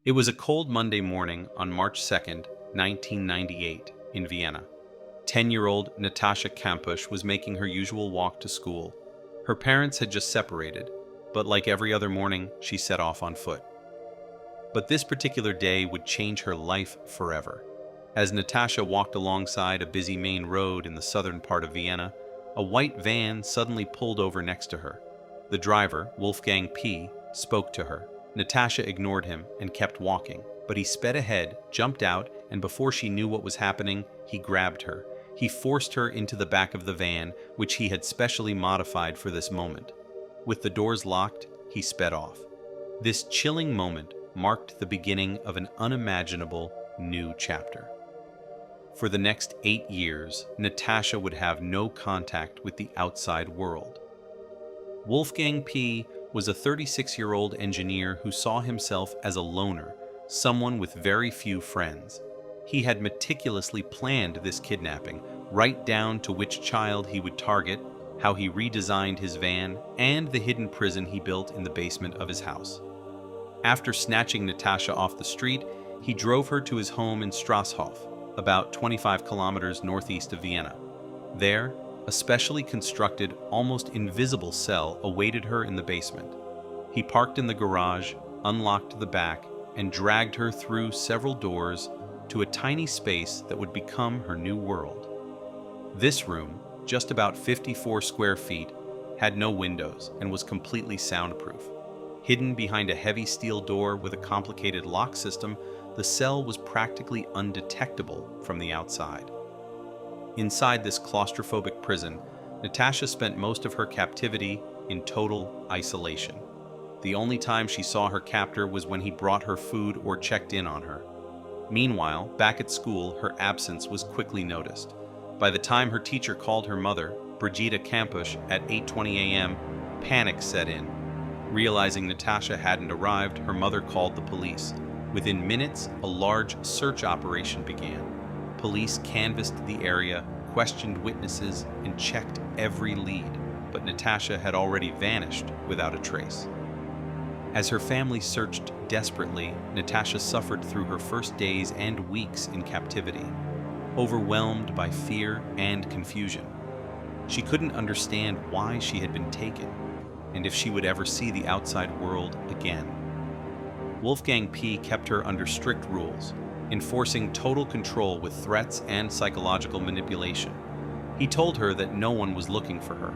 It was a cold Monday morning on March 2nd, 1998, in Vienna. 10-year-old Natascha Kampusch was making her usual walk to school. Her parents had just separated, but like every other morning, she set off on foot. But this particular day would change her life forever. As Natascha walked alongside a busy main road in the southern part of Vienna, a white van suddenly pulled over next to her. The driver, Wolfgang P., spoke to her. Natascha ignored him and kept walking, but he sped ahead, jumped out, and before she knew what was happening, he grabbed her. He forced her into the back of the van, which he had specially modified for this moment. With the doors locked, he sped off. This chilling moment marked the beginning of an unimaginable new chapter. For the next 8 years, Natascha would have no contact with the outside world. Wolfgang P. was a 36-year-old engineer who saw himself as a loner, someone with very few friends. He had meticulously planned this kidnapping, right down to which child he would target, how he redesigned his van, and the hidden prison he built in the basement of his house. After snatching Natascha off the street, he drove her to his home in Strasshof, about 25 kilometers northeast of Vienna. There, a specially constructed, almost invisible cell awaited her in the basement. He parked in the garage, unlocked the back, and dragged her through several doors to a tiny space that would become her new world. This room, just about 54 square feet, had no windows and was completely soundproof. Hidden behind a heavy steel door with a complicated lock system, the cell was practically undetectable from the outside. Inside this claustrophobic prison, Natascha spent most of her captivity in total isolation. The only time she saw her captor was when he brought her food or checked in on her. Meanwhile, back at school, her absence was quickly noticed. By the time her teacher called her mother, Natascha Kampusch, at 8:20 a.m., panic set in. Realizing Natascha hadn't arrived, her mother called the police. Within minutes, a large search operation began. Police canvassed the area, questioned witnesses, and checked every lead, but Natascha had already vanished without a trace. As her family searched desperately, Natascha suffered through her first days and weeks in captivity, overwhelmed by fear and confusion. She couldn't understand why she had been taken, and if she would ever see the outside world again. Wolfgang P. kept her under strict rules, enforcing total control with threats and psychological manipulation. He told her that no one was looking for her,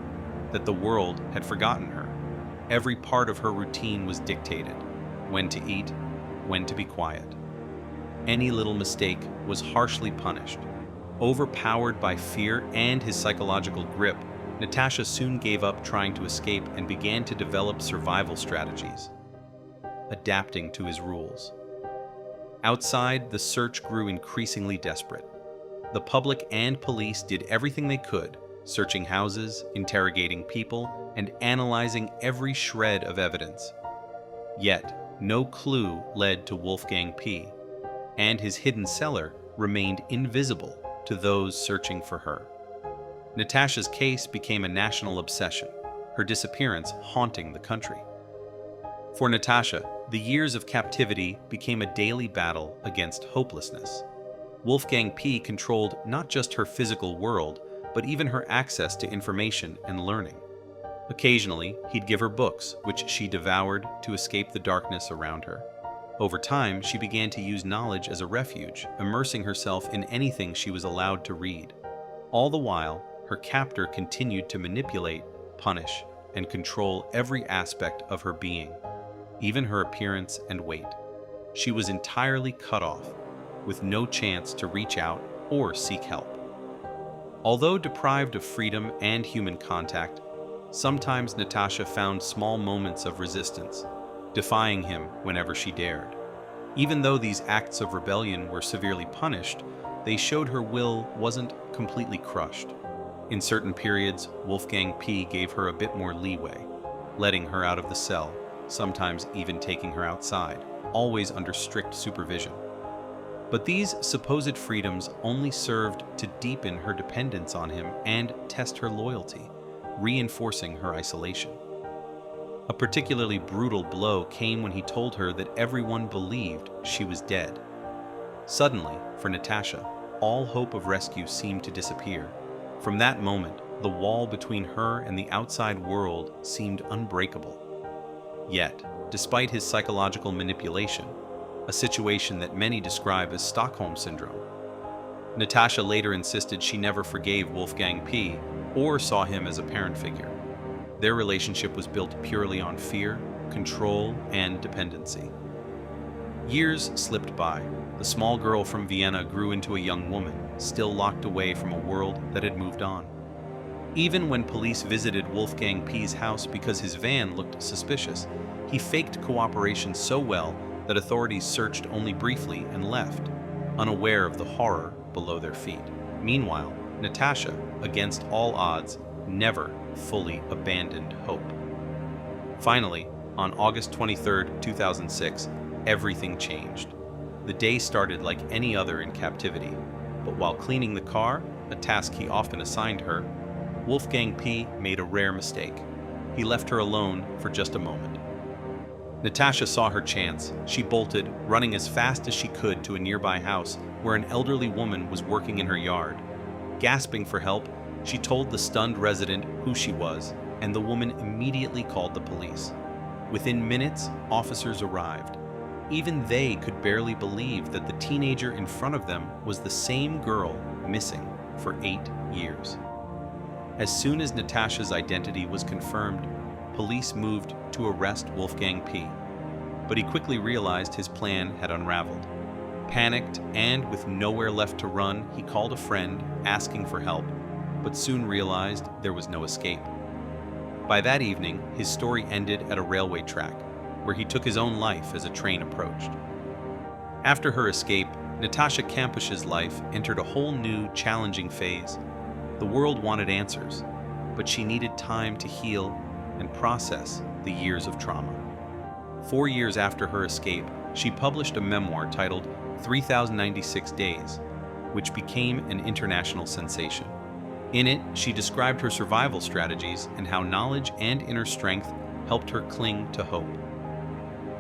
that the world had forgotten her. Every part of her routine was dictated: when to eat, when to be quiet. Any little mistake was harshly punished. Overpowered by fear and his psychological grip, Natascha soon gave up trying to escape and began to develop survival strategies, adapting to his rules. Outside, the search grew increasingly desperate. The public and police did everything they could, searching houses, interrogating people, and analyzing every shred of evidence. Yet, no clue led to Wolfgang P., and his hidden cellar remained invisible to those searching for her. Natascha's case became a national obsession, her disappearance haunting the country. For Natascha, the years of captivity became a daily battle against hopelessness. Wolfgang P. controlled not just her physical world, but even her access to information and learning. Occasionally, he'd give her books, which she devoured to escape the darkness around her. Over time, she began to use knowledge as a refuge, immersing herself in anything she was allowed to read. All the while, her captor continued to manipulate, punish, and control every aspect of her being, even her appearance and weight. She was entirely cut off, with no chance to reach out or seek help. Although deprived of freedom and human contact, sometimes Natascha found small moments of resistance, defying him whenever she dared. Even though these acts of rebellion were severely punished, they showed her will wasn't completely crushed. In certain periods, Wolfgang P. gave her a bit more leeway, letting her out of the cell, sometimes even taking her outside, always under strict supervision. But these supposed freedoms only served to deepen her dependence on him and test her loyalty, reinforcing her isolation. A particularly brutal blow came when he told her that everyone believed she was dead. Suddenly, for Natascha, all hope of rescue seemed to disappear. From that moment, the wall between her and the outside world seemed unbreakable. Yet, despite his psychological manipulation, a situation that many describe as Stockholm Syndrome, Natascha later insisted she never forgave Wolfgang P. or saw him as a parent figure. Their relationship was built purely on fear, control, and dependency. Years slipped by. The small girl from Vienna grew into a young woman, still locked away from a world that had moved on. Even when police visited Wolfgang P.'s house because his van looked suspicious, he faked cooperation so well that authorities searched only briefly and left, unaware of the horror below their feet. Meanwhile, Natascha, against all odds, never fully abandoned hope. Finally, on August 23, 2006, everything changed. The day started like any other in captivity, but while cleaning the car, a task he often assigned her, Wolfgang P. made a rare mistake. He left her alone for just a moment. Natascha saw her chance. She bolted, running as fast as she could to a nearby house where an elderly woman was working in her yard. Gasping for help, she told the stunned resident who she was, and the woman immediately called the police. Within minutes, officers arrived. Even they could barely believe that the teenager in front of them was the same girl missing for 8 years. As soon as Natascha's identity was confirmed, police moved to arrest Wolfgang P. But he quickly realized his plan had unraveled. Panicked and with nowhere left to run, he called a friend asking for help, but soon realized there was no escape. By that evening, his story ended at a railway track, where he took his own life as a train approached. After her escape, Natascha Kampusch's life entered a whole new, challenging phase. The world wanted answers, but she needed time to heal and process the years of trauma. 4 years after her escape, she published a memoir titled 3096 Days, which became an international sensation. In it, she described her survival strategies and how knowledge and inner strength helped her cling to hope.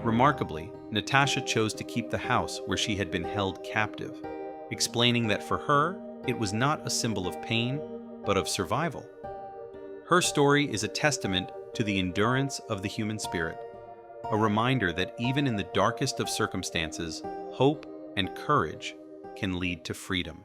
Remarkably, Natascha chose to keep the house where she had been held captive, explaining that for her, it was not a symbol of pain, but of survival. Her story is a testament to the endurance of the human spirit, a reminder that even in the darkest of circumstances, hope and courage can lead to freedom.